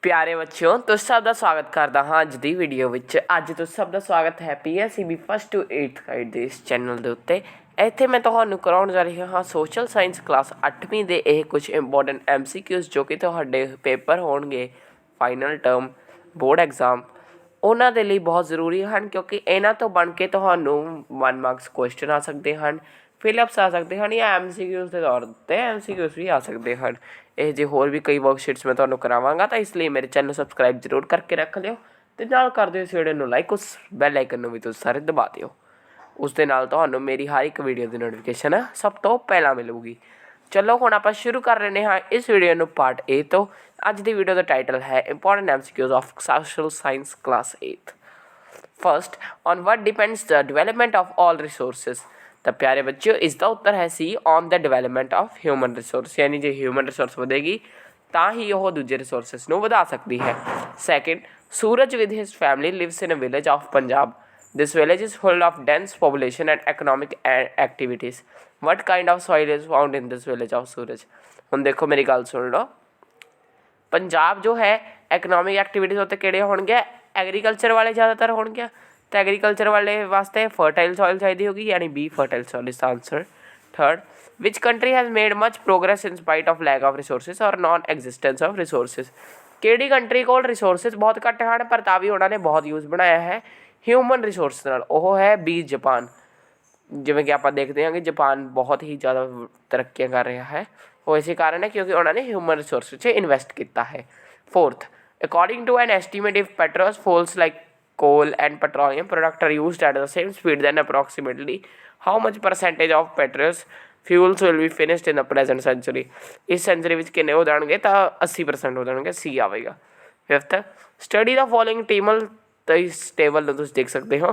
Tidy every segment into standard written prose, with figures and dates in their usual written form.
प्यारे बच्चों तुस सब का स्वागत करता हाँ अज की वीडियो विच। अज तुस सब का स्वागत है PSEB first to 8th guide के इस चैनल के उत्ते। इत्थे मैं तुहानू कराउण जा रही हाँ सोशल साइंस क्लास 8वीं के ये कुछ इंपोर्टेंट MCQs जो कि तुहाडे पेपर होणगे फाइनल टर्म बोर्ड एग्जाम उन्हां दे लई बहुत जरूरी हैं, क्योंकि इन्हां तो बन के तुहानू 1 मार्क्स क्वेश्चन आ सकते हैं, फिलअप्स आ सकते हैं या MCQs के तौर पर MCQs भी आ सकते हैं। ਇਹ ਜੇ ਹੋਰ ਵੀ ਕਈ ਵਰਕਸ਼ੀਟਸ ਮੈਂ ਤੁਹਾਨੂੰ ਕਰਾਵਾਂਗਾ, ਤਾਂ ਇਸ ਲਈ ਮੇਰੇ ਚੈਨਲ ਨੂੰ ਸਬਸਕ੍ਰਾਈਬ ਜ਼ਰੂਰ ਕਰਕੇ ਰੱਖ ਲਿਓ ਅਤੇ ਨਾਲ ਕਰ ਦਿਓ ਇਸ ਵੀਡੀਓ ਨੂੰ ਲਾਈਕ, ਉਸ ਬੈਲ ਆਈਕਨ ਨੂੰ ਵੀ ਤੁਸੀਂ ਸਾਰੇ ਦਬਾ ਦਿਓ। ਉਸ ਦੇ ਨਾਲ ਤੁਹਾਨੂੰ ਮੇਰੀ ਹਰ ਇੱਕ ਵੀਡੀਓ ਦੀ ਨੋਟੀਫਿਕੇਸ਼ਨ ਸਭ ਤੋਂ ਪਹਿਲਾਂ ਮਿਲੂਗੀ। ਚਲੋ ਹੁਣ ਆਪਾਂ ਸ਼ੁਰੂ ਕਰ ਰਹੇ ਹਾਂ ਇਸ ਵੀਡੀਓ ਨੂੰ ਪਾਰਟ A ਤੋਂ। ਅੱਜ ਦੀ ਵੀਡੀਓ ਦਾ ਟਾਈਟਲ ਹੈ important MCQs of social science class 8th। First, on what depends the development of all resources. तो प्यारे बच्चों इसका उत्तर है C, on the development of human resource. यानी जो ह्यूमन रिसोर्स बढ़ेगी तो ही वह दूजे रिसोर्सिस को बढ़ा सकती है। Second, Suraj with his family lives in a village of Punjab. This village is full of dense population and economic activities. What kind of soil is found in this village of Suraj. हम देखो मेरी गल सुन लो, पंजाब जो है इकनॉमिक एक्टिविटीज़ उत्ते किहड़े होणगे, agriculture वाले ज़्यादातर होणगे। तो एग्रीकल्चर वाले वास्ते फर्टाइल सॉइल चाहिए होगी, यानी B fertile soil is answer. Third, which country has made much progress in spite of lack of resources और नॉन एग्जिस्टेंस ऑफ रिसोर्सिस। किहड़ी कंट्री कोल रिसोर्सिस बहुत घट हैं पर तां भी उन्होंने बहुत यूज़ बनाया है ह्यूमन रिसोर्स नाल, वो है बी जापान। जिवें कि आप देखते हैं कि जापान बहुत ही ज़्यादा तरक्कियां कर रहा है, वो इसी कारण है क्योंकि उन्होंने ह्यूमन रिसोर्स इन्वेस्ट किया है। Fourth, according to an estimate if petrol falls like coal and petroleum product are used at the same speed, then approximately how much percentage of petrol fuels will be finished in the present century। इस century में किन्ने हो जाएंगे तो 80% हो जाएंगे, C आएगा। Fifth, study the following table. तो इस टेबल तुम देख सकते हो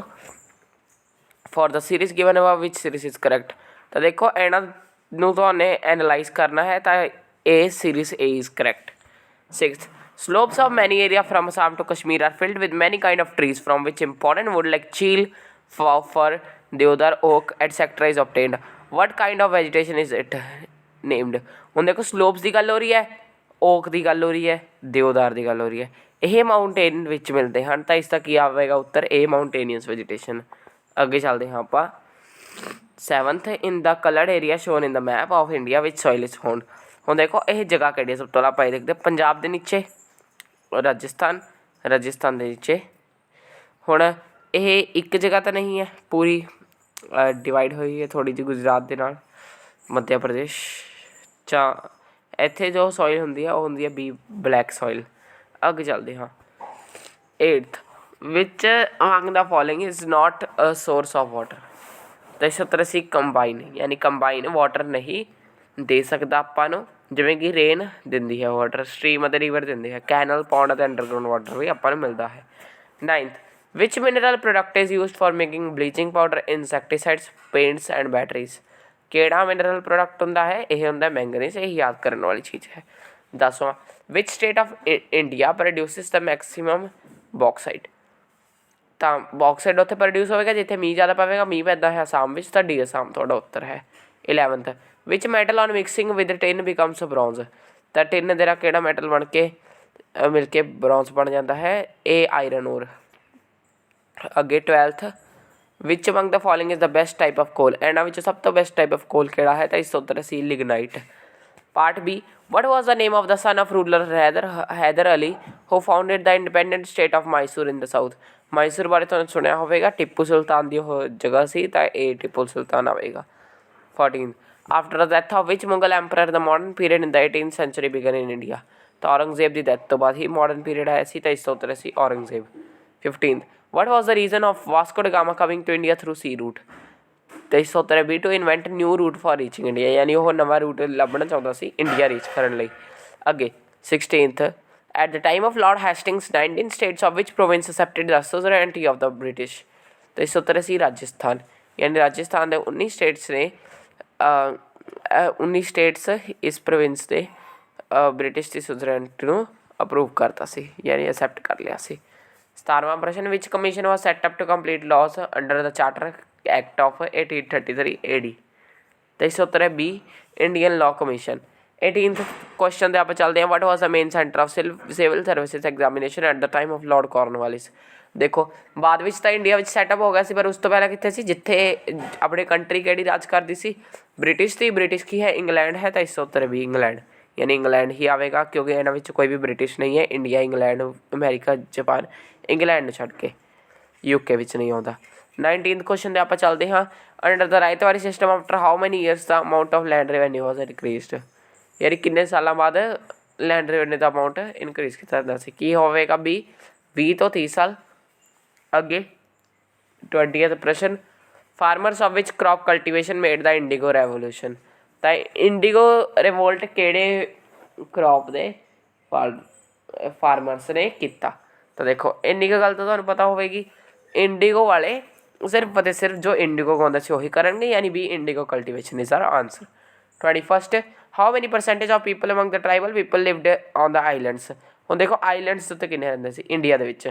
for the series given above which series is correct. तो देखो इन्हों तो एनालाइज करना है, तो A series A is correct. Sixth, slopes of many area from Assam to Kashmir are filled with many kind of trees from which important wood like cheel, fir, deodar, oak etc. is obtained। What kind of vegetation is it named। ਹੁਣ देखो slopes ਦੀ ਗੱਲ ਹੋ ਰਹੀ है, oak ਦੀ ਗੱਲ ਹੋ ਰਹੀ है, deodar ਦੀ ਗੱਲ ਹੋ ਰਹੀ है, ਇਹ ਮਾਊਂਟੇਨ ਵਿੱਚ ਮਿਲਦੇ ਹਨ, ਤਾਂ ਇਸ ਦਾ ਕੀ ਆਵੇਗਾ ਉੱਤਰ ए ਮਾਊਂਟੇਨੀਅਸ वेजिटेशन। ਅੱਗੇ ਚੱਲਦੇ ਹਾਂ ਆਪਾਂ। 7th, in the colored area shown in the map of India which soil is found। ਹੁਣ देखो ਇਹ जगह ਕਿਹੜੀ ਸਭ ਤੋਂ ਪਹਿਲਾਂ ਆਪਾਂ ਦੇਖਦੇ पंजाब ਦੇ नीचे राजस्थान, राजस्थान के नीचे। हुण ये एक जगह तो नहीं है, पूरी डिवाइड हुई है थोड़ी जी गुजरात के नाल, मध्य प्रदेश चा इत्थे जो सॉइल होंदी है वो होंदी है बी ब्लैक सॉइल। अगे चलते हाँ। 8th, which among the following is not a source of water. तो इस तरह से कंबाइन, यानी कंबाइन वाटर नहीं दे सकता आपां नूं, जिमें कि रेन दिंदी है वाटर, स्ट्रीम ਅਤੇ रिवर दिंदी है, कैनल पौंड ਅਤੇ अंडरग्राउंड वाटर भी आपां नूं मिलता है। 9th, which mineral product is use for making bleaching powder, insecticides, paints and batteries. किहड़ा मिनरल प्रोडक्ट हुंदा है, यह हुंदा मैंगनीज, यही याद करने वाली चीज़ है। 10वां, which state of India produces the maximum bauxite. तो बॉक्साइट उत्थे प्रोड्यूस होगा जिथे मीह ज़्यादा पवेगा, मीह पैदा है आसाम में, तो डी आसाम तुहाडा उत्तर है। 11th, which metal on mixing with tin becomes bronze. तो टिन दे किहड़ा मैटल बन के मिल के ब्रॉन्ज बन जाता है, ए आयरन ओर। अगे 12th, which among the following is the best type of coal. इन्हां विचों सब तो बेस्ट टाइप ऑफ कोल किहड़ा है, तो इस उत्तर C lignite. Part B, what was the name of the son of ruler Hyder Ali who founded the independent state of Mysore in the south. Mysore बारे तुहानूं सुनिया होवेगा, टिप्पू सुल्तान दी जगह सी, तो ए टिप्पू सुल्तान आएगा। 14th, after the death of which Mughal emperor the modern period in the 18th century began in India. तो औरंगजेब की death तो बाद ही मॉडर्न पीरियड आया सी, तो इस उत्तर C Aurangzeb. 15th, what was the reason of Vasco da Gama coming to India through sea route. तो इस उत्तर B to invent new route for reaching India, यानी वह नवा रूट लभना चाहता सी इंडिया रीच करने लई। अगे 16th, at the time of Lord Hastings 19 states of which province accepted the sovereignty of the British. तो इस उत्तर सी राजस्थान, यानी राजस्थान के 19 स्टेट्स ने 19 स्टेट्स इस प्रोविंस के ब्रिटिश की सुजरेनिटी को अप्रूव करता सी, यानी एक्सैप्ट कर लिया सी। 17वां प्रश्न, which commission was set up to complete laws under the charter act of 1833 AD। तो इस उत्तर है B Indian law commission. 18th question ਤੇ ਆਪਾਂ ਚੱਲਦੇ ਹਾਂ। What was the main centre of civil services examination at the time of lord Cornwallis. ਦੇਖੋ ਬਾਅਦ ਵਿੱਚ ਤਾਂ ਇੰਡੀਆ ਵਿੱਚ ਸੈਟਅਪ ਹੋ ਗਿਆ ਸੀ, ਪਰ ਉਸ ਤੋਂ ਪਹਿਲਾਂ ਕਿੱਥੇ ਸੀ, ਜਿੱਥੇ ਆਪਣੇ ਕੰਟਰੀ ਕਿਹੜੀ ਰਾਜ ਕਰਦੀ ਸੀ, ਬ੍ਰਿਟਿਸ਼ ਸੀ। ਬ੍ਰਿਟਿਸ਼ ਕੀ ਹੈ, ਇੰਗਲੈਂਡ ਹੈ, ਤਾਂ ਇਸ ਤੋਂ ਉੱਤਰ ਵੀ ਇੰਗਲੈਂਡ, यानी इंग्लैंड ही आएगा क्योंकि इन्होंने विच कोई भी ब्रिटिश नहीं है। India, England, America, Japan, England छड़ के यूके विच नहीं आता। 19th क्वेश्चन ते आपां चलदे हाँ। Under the Ryotwari system after how many years the amount of land revenue was increased. यानी किन्ने सालों बाद लैंड रेवेन्यू का अमाउंट इनक्रीज किया जाता है, की होगा भी 20 तो 30 साल अगे। 20th प्रश्न, farmers of which crop cultivation made the Indigo revolution. तो इंडिगो रिवोल्ट किहड़े क्रॉप दे फार्मर्स ने किया। तो देखो इन्नी गल तो तुहानूं पता होगी, इंडिगो वाले सिर्फ तो सिर्फ जो इंडिगो उगाउंदा सी उही करनगे, यानी भी indigo cultivation is our answer. 21st, how many percentage of people among the tribal people lived on the islands. हुण देखो आइलैंड्स उत्ते किन्ने रहिंदे सी इंडिया दे विच,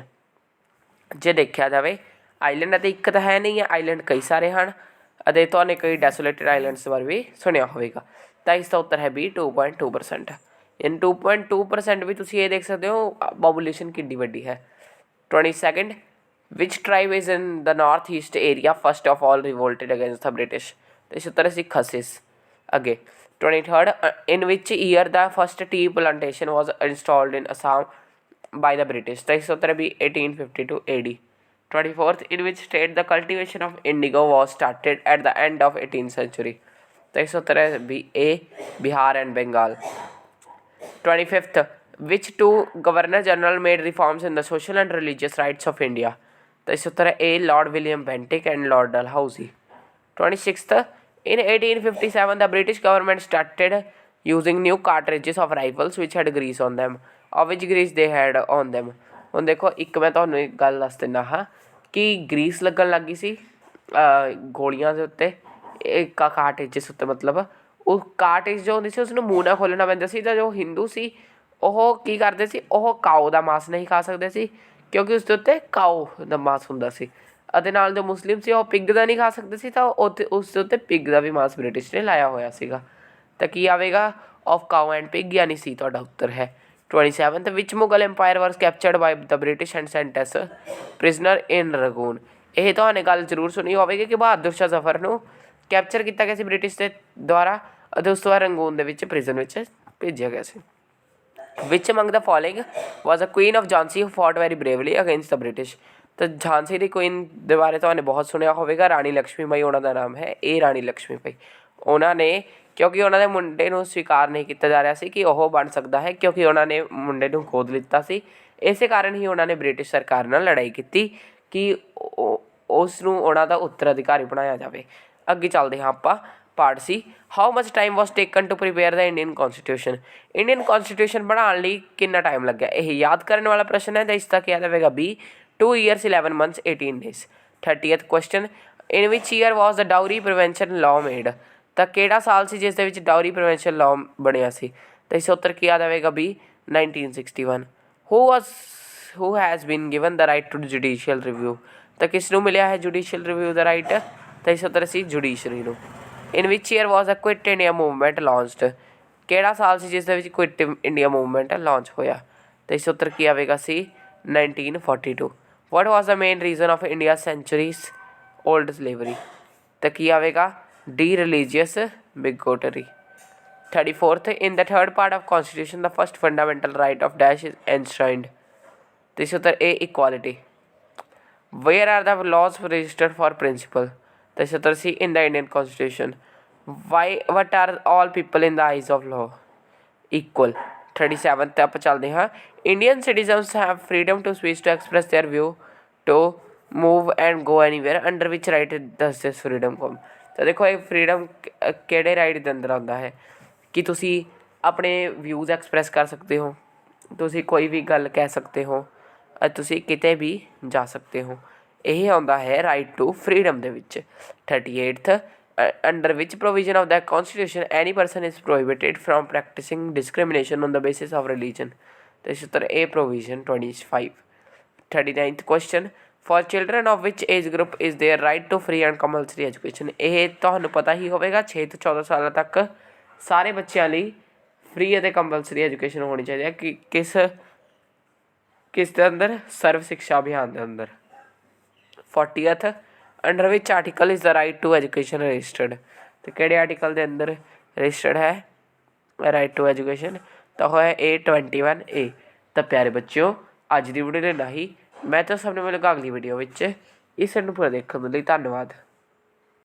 जे देखा जाए आइलैंड तो एक तो है नहीं है, आइलैंड कई सारे हैं। अते तुहाने कई डेसोलेटेड आइलैंड्स बारे भी सुनिया होगा। तो इसका उत्तर है बी 2.2%। इन 2.2% भी तुसीं ये देख सकते हो पॉपुलेशन कितनी वड्डी है। 22nd, which tribe is in the north east area first of all revolted against the British. तो इस उत्तर से खसिस अगे। 23rd, in which year the first tea plantation was installed in Assam bye the British. तो इस उत्तर भी 1852 AD। 24th, in which state the cultivation of indigo was started at the end of 18th century। तो इस उत्तर है B A, Bihar and Bengal. 25th, which two governor general made reforms in the social and religious rights of India। तो इस उत्तर है A, lord William Bentinck and lord Dalhousie. 26th, in 1857 the British government started using new cartridges of rifles which had grease on them। of which grease they had on them। ਹੁਣ ਦੇਖੋ ਇੱਕ ਮੈਂ ਤੁਹਾਨੂੰ ਇੱਕ ਗੱਲ ਦੱਸ ਦਿੰਦਾ ਹਾਂ ਕਿ ਗਰੀਸ ਲੱਗਣ ਲੱਗ ਗਈ ਸੀ ਗੋਲੀਆਂ ਦੇ ਉੱਤੇ, ਇੱਕ ਕਾਰਟੇਜਿਸ ਉੱਤੇ, ਮਤਲਬ ਉਹ ਕਾਰਟੇਜ ਜੋ ਹੁੰਦੀ ਸੀ ਉਸਨੂੰ ਮੂੰਹ ਨਾਲ ਖੋਲ੍ਹਣਾ ਪੈਂਦਾ ਸੀ। ਤਾਂ ਜੋ ਹਿੰਦੂ ਸੀ ਉਹ ਕੀ ਕਰਦੇ ਸੀ, ਉਹ ਕਾਓ ਦਾ ਮਾਸ ਨਹੀਂ ਖਾ ਸਕਦੇ ਸੀ ਕਿਉਂਕਿ ਉਸ ਦੇ ਉੱਤੇ ਕਾਓ ਦਾ ਮਾਸ ਹੁੰਦਾ ਸੀ। ਅਤੇ ਨਾਲ ਜੋ ਮੁਸਲਿਮ ਸੀ ਉਹ ਪਿਗ ਦਾ ਨਹੀਂ ਖਾ ਸਕਦੇ ਸੀ, ਤਾਂ ਉੱਥੇ ਉਸ ਦੇ ਉੱਤੇ ਪਿਗ ਦਾ ਵੀ ਮਾਸ ਬ੍ਰਿਟਿਸ਼ ਨੇ ਲਾਇਆ ਹੋਇਆ ਸੀਗਾ। ਤਾਂ ਕੀ ਆਵੇਗਾ, ਆਫ ਕਾਓ ਐਂਡ ਪਿਗ, ਯਾਨੀ ਸੀ ਤੁਹਾਡਾ ਉੱਤਰ ਹੈ। 27th, which Mughal empire was captured by the British and sent as prisoner in Rangoon. ਇਹ ਤੁਹਾਨੇ ਗੱਲ ਜ਼ਰੂਰ ਸੁਣੀ ਹੋਵੇਗੀ ਕਿ ਬਹਾਦਰ ਸ਼ਾਹ ਜ਼ਫਰ ਨੂੰ ਕੈਪਚਰ ਕੀਤਾ ਗਿਆ ਸੀ ਬ੍ਰਿਟਿਸ਼ ਦੇ ਦੁਆਰਾ ਅਤੇ ਉਸ ਤੋਂ ਬਾਅਦ ਰੰਗੂਨ ਦੇ ਵਿੱਚ ਪ੍ਰਿਜ਼ਨ ਵਿੱਚ ਭੇਜਿਆ ਗਿਆ ਸੀ। Which among the following was a queen of Jhansi who fought very bravely against the British. ਤਾਂ ਝਾਂਸੀ ਦੀ ਕੁਈਨ ਦੇ ਬਾਰੇ ਤੁਹਾਨੇ ਬਹੁਤ ਸੁਣਿਆ ਹੋਵੇਗਾ, ਰਾਣੀ ਲక్ష్ਮੀ ਬਾਈ ਉਹਨਾਂ ਦਾ ਨਾਮ ਹੈ, ਇਹ ਰਾਣੀ ਲక్ష్ਮੀ ਬਾਈ। ਉਹਨਾਂ ਨੇ ਕਿਉਂਕਿ ਉਹਨਾਂ ਦੇ ਮੁੰਡੇ ਨੂੰ ਸਵੀਕਾਰ ਨਹੀਂ ਕੀਤਾ ਜਾ ਰਿਹਾ ਸੀ ਕਿ ਉਹ ਬਣ ਸਕਦਾ ਹੈ, ਕਿਉਂਕਿ ਉਹਨਾਂ ਨੇ ਮੁੰਡੇ ਨੂੰ ਗੋਦ ਲਿੱਤਾ ਸੀ। ਇਸੇ ਕਾਰਨ ਹੀ ਉਹਨਾਂ ਨੇ ਬ੍ਰਿਟਿਸ਼ ਸਰਕਾਰ ਨਾਲ ਲੜਾਈ ਕੀਤੀ ਕਿ ਉਸ ਨੂੰ ਉਹਨਾਂ ਦਾ ਉੱਤਰਾਧਿਕਾਰੀ ਬਣਾਇਆ ਜਾਵੇ। ਅੱਗੇ ਚੱਲਦੇ ਹਾਂ ਆਪਾਂ। Part C, how much time was taken to prepare the Indian constitution. Indian constitution ਬਣਾਉਣ ਲਈ ਕਿੰਨਾ ਟਾਈਮ ਲੱਗਿਆ, ਇਹ ਯਾਦ ਕਰਨ ਵਾਲਾ ਪ੍ਰਸ਼ਨ ਹੈ। ਤਾਂ ਇਸ ਦਾ ਕੀ ਆਵੇਗਾ B 2 years 11 months 18 days। 30th question, in which year was the dowry prevention law made. ਤਾਂ ਕਿਹੜਾ ਸਾਲ ਸੀ ਜਿਸ ਦੇ ਵਿੱਚ ਡਾਊਰੀ ਪ੍ਰੀਵੈਂਸ਼ਨ ਲਾਅ ਬਣਿਆ ਸੀ। ਤਾਂ ਇਸ ਉੱਤਰ ਕੀ ਆਵੇਗਾ B 1961। Who has been given the right to judicial review. ਤਾਂ ਕਿਸ ਨੂੰ ਮਿਲਿਆ ਹੈ ਜੁਡੀਸ਼ੀਅਲ ਰਿਵਿਊ ਦਾ ਰਾਈਟ। ਤਾਂ ਇਸ ਉੱਤਰ ਸੀ ਜੁਡੀਸ਼ਰੀ ਨੂੰ। ਇਨ which year was the quit India movement launched. ਕਿਹੜਾ ਸਾਲ ਸੀ ਜਿਸ ਦੇ ਵਿੱਚ ਕੁਇਟ ਇੰਡੀਆ ਮੂਵਮੈਂਟ ਲਾਂਚ ਹੋਇਆ। ਤਾਂ ਇਸ ਉੱਤਰ ਕੀ ਆਵੇਗਾ C 1942। What was the main reason of India centuries old slavery. ਤਾਂ ਕੀ ਆਵੇਗਾ D religious bigotry. 34th, in the third part of constitution the first fundamental right of dash is enshrined। तो इस उत्तर ए equality. where are the laws registered for principle। तो इस उत्तर सी in the Indian constitution। why what are all people in the eyes of law equal। 37th ਆਪਾਂ ਚੱਲਦੇ ਹਾਂ। Indian citizens have freedom to speech to express their view to move and go anywhere under which right does this freedom come। ਤਾਂ ਦੇਖੋ ਇਹ freedom ਕਿਹੜੇ right ਦੇ ਅੰਦਰ ਆਉਂਦਾ ਹੈ ਕਿ ਤੁਸੀਂ ਆਪਣੇ ਵਿਊਜ਼ ਐਕਸਪ੍ਰੈਸ ਕਰ ਸਕਦੇ ਹੋ, ਤੁਸੀਂ ਕੋਈ ਵੀ ਗੱਲ ਕਹਿ ਸਕਦੇ ਹੋ, ਤੁਸੀਂ ਕਿਤੇ ਵੀ ਜਾ ਸਕਦੇ ਹੋ। ਇਹ ਆਉਂਦਾ ਹੈ ਰਾਈਟ ਟੂ ਫਰੀਡਮ ਦੇ ਵਿੱਚ। 38th, under which provision of the constitution any person is prohibited from practising discrimination on the basis of religion. ਤਾਂ ਇਸ ਉੱਤਰ ਇਹ provision 25। 39th question, for children of which age group is their right to free and compulsory education. ਇਹ ਤੁਹਾਨੂੰ ਪਤਾ ਹੀ ਹੋਵੇਗਾ 6 ਤੋਂ 14 ਸਾਲਾਂ ਤੱਕ ਸਾਰੇ ਬੱਚਿਆਂ ਲਈ फ्री ਅਤੇ ਕੰਪਲਸਰੀ ਐਜੂਕੇਸ਼ਨ ਹੋਣੀ ਚਾਹੀਦੀ ਹੈ ਕਿ ਕਿਸ ਦੇ ਅੰਦਰ ਸਰਵ ਸਿੱਖਿਆ ਅਭਿਆਨ ਦੇ ਅੰਦਰ 40th ਅੰਡਰ ਵਿਚ article is the right to education registered ਅਤੇ ਕਿਹੜੇ ਆਰਟੀਕਲ ਦੇ ਅੰਦਰ ਰਜਿਸਟਰਡ ਹੈ ਰਾਈਟ ਟੂ ਐਜੂਕੇਸ਼ਨ ਤਾਂ ਉਹ ਹੈ A21A। ਤਾਂ ਪਿਆਰੇ ਬੱਚਿਓ ਅੱਜ ਦੀ ਵੀਡੀਓ ਨੇ ਨਾ ਹੀ ਮੈਂ ਤਾਂ ਸਭ ਨੂੰ ਮਿਲੂੰਗਾ ਅਗਲੀ ਵੀਡੀਓ ਵਿੱਚ ਇਸ ਨੂੰ ਪੂਰਾ ਦੇਖਣ ਦੇ ਲਈ ਧੰਨਵਾਦ।